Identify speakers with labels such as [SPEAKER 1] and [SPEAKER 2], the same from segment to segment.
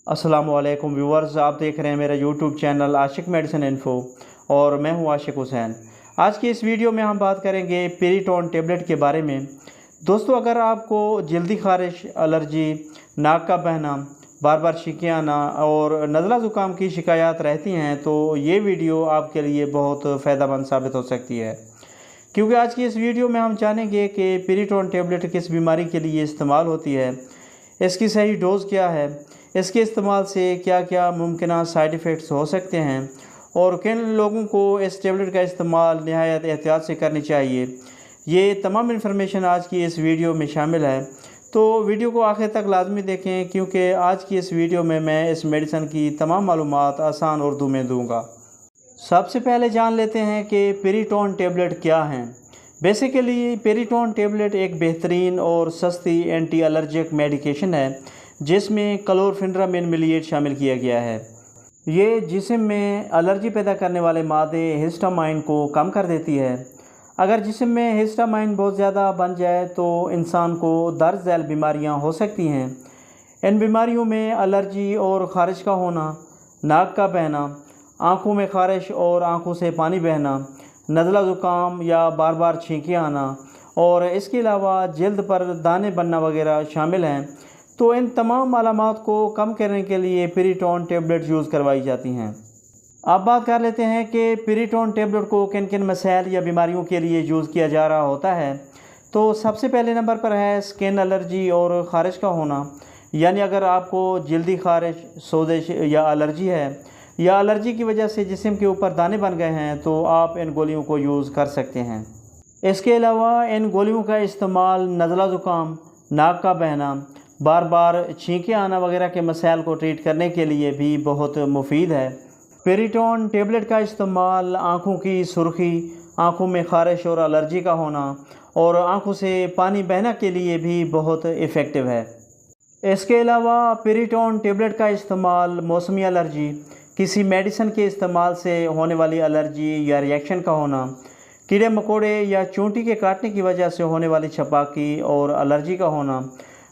[SPEAKER 1] अस्सलामुअलैकुम व्यूवर्स, आप देख रहे हैं मेरा यूट्यूब चैनल आशिक मेडिसिन इन्फो और मैं हूं आशिक हुसैन। आज की इस वीडियो में हम बात करेंगे पेरिटोन टेबलेट के बारे में। दोस्तों, अगर आपको जल्दी ख़ारिश, एलर्जी, नाक का बहना, बार बार छींकें आना और नज़ला ज़ुकाम की शिकायत रहती हैं तो ये वीडियो आपके लिए बहुत फ़ायदेमंद साबित हो सकती है, क्योंकि आज की इस वीडियो में हम जानेंगे कि पेरिटोन टेबलेट किस बीमारी के लिए इस्तेमाल होती है, इसकी सही डोज़ क्या है, इसके इस्तेमाल से क्या क्या मुमकिन साइड इफ़ेक्ट्स हो सकते हैं और किन लोगों को इस टेबलेट का इस्तेमाल नहायत एहतियात से करनी चाहिए। ये तमाम इन्फॉर्मेशन आज की इस वीडियो में शामिल है, तो वीडियो को आखिर तक लाजमी देखें, क्योंकि आज की इस वीडियो में मैं इस मेडिसिन की तमाम मालूमात आसान उर्दू में दूंगा। सबसे पहले जान लेते हैं कि पेरिटोन टेबलेट क्या हैं। बेसिकली पेरिटोन टेबलेट एक बेहतरीन और सस्ती एंटी एलर्जिक मेडिकेशन है जिसमें क्लोरफेनिरामिन मिलिएट शामिल किया गया है। ये जिस्म में एलर्जी पैदा करने वाले मादे हिस्टामाइन को कम कर देती है। अगर जिस्म में हिस्टामाइन बहुत ज़्यादा बन जाए तो इंसान को दर्ज झैल बीमारियां हो सकती हैं। इन बीमारियों में एलर्जी और ख़ारिश का होना, नाक का बहना, आँखों में ख़ारिश और आँखों से पानी बहना, नज़ला ज़ुकाम या बार बार छींकें आना और इसके अलावा जल्द पर दाने बनना वगैरह शामिल हैं। तो इन तमाम अलामात को कम करने के लिए पेरिटोन टेबलेट यूज़ करवाई जाती हैं। अब बात कर लेते हैं कि पेरिटोन टेबलेट को किन किन मसाइल या बीमारियों के लिए यूज़ किया जा रहा होता है। तो सबसे पहले नंबर पर है स्किन एलर्जी और ख़ारिश का होना, यानी अगर आपको जल्दी ख़ारिश, सोजिश या एलर्जी है या एलर्जी की वजह से जिस्म के ऊपर दाने बन गए हैं तो आप इन गोलियों को यूज़ कर सकते हैं। इसके अलावा इन गोलियों का इस्तेमाल नज़ला ज़ुकाम, नाक का बहना, बार बार छींकें आना वगैरह के मसाइल को ट्रीट करने के लिए भी बहुत मुफीद है। पेरिटोन टेबलेट का इस्तेमाल आँखों की सुर्खी, आँखों में ख़ारिश और एलर्जी का होना और आँखों से पानी बहना के लिए भी बहुत इफ़ेक्टिव है। इसके अलावा पेरिटोन टेबलेट का इस्तेमाल मौसमी एलर्जी, किसी मेडिसिन के इस्तेमाल से होने वाली एलर्जी या रिएक्शन का होना, कीड़े मकोड़े या चूंटी के काटने की वजह से होने वाली छपाकी और एलर्जी का होना,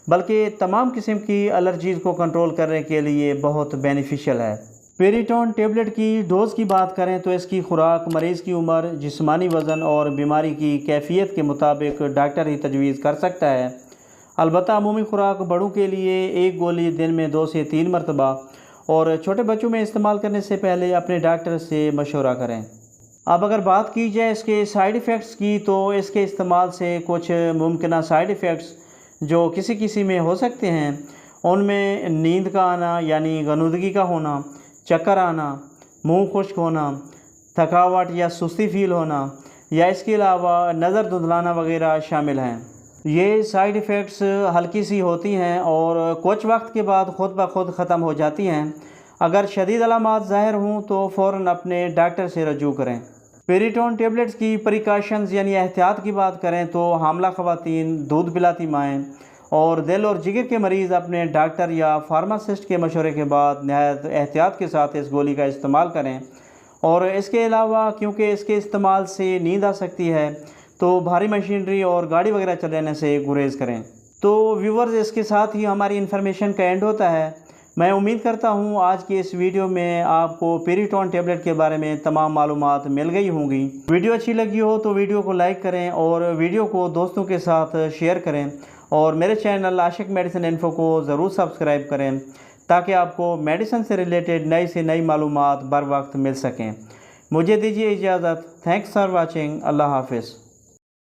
[SPEAKER 1] बल्कि तमाम किस्म की एलर्जीज़ को कंट्रोल करने के लिए बहुत बेनिफिशियल है। पेरिटोन टेबलेट की डोज़ की बात करें तो इसकी खुराक मरीज़ की उम्र, जिस्मानी वज़न और बीमारी की कैफियत के मुताबिक डॉक्टर ही तजवीज़ कर सकता है। अलबत्ता अमूमी खुराक बड़ों के लिए एक गोली दिन में 2 से 3 मरतबा और छोटे बच्चों में इस्तेमाल करने से पहले अपने डॉक्टर से मशवरा करें। अब अगर बात की जाए इसके साइड इफ़ेक्ट्स की, तो इसके इस्तेमाल से कुछ मुमकिन साइड इफ़ेक्ट्स जो किसी किसी में हो सकते हैं, उनमें नींद का आना यानी गनुदगी का होना, चक्कर आना, मुंह खुश्क होना, थकावट या सुस्ती फील होना या इसके अलावा नज़र धुंधलाना वगैरह शामिल हैं। ये साइड इफ़ेक्ट्स हल्की सी होती हैं और कुछ वक्त के बाद ख़ुद ब खुद ख़त्म हो जाती हैं। अगर शदीद अलामात ज़ाहिर हों तो फ़ौरन अपने डॉक्टर से रजू करें। पेरिटोन टेबलेट्स की प्रिकॉशंस यानी एहतियात की बात करें तो हामला ख़वातीन, दूध पिलाती माएँ और दिल और जिगर के मरीज़ अपने डॉक्टर या फार्मासिस्ट के मशवरे के बाद नहायत एहतियात के साथ इस गोली का इस्तेमाल करें। और इसके अलावा क्योंकि इसके इस्तेमाल से नींद आ सकती है तो भारी मशीनरी और गाड़ी वगैरह चलाने से गुरेज़ करें। तो व्यूवर्स, इसके साथ ही हमारी इन्फॉर्मेशन का एंड होता है। मैं उम्मीद करता हूँ आज की इस वीडियो में आपको पेरिटोन टेबलेट के बारे में तमाम मालूमात मिल गई होंगी। वीडियो अच्छी लगी हो तो वीडियो को लाइक करें और वीडियो को दोस्तों के साथ शेयर करें और मेरे चैनल आशिक मेडिसिन इन्फो को ज़रूर सब्सक्राइब करें ताकि आपको मेडिसिन से रिलेटेड नई से नई मालूमात बर वक्त मिल सकें। मुझे दीजिए इजाज़त। Thanks for watching. अल्लाह हाफिज़।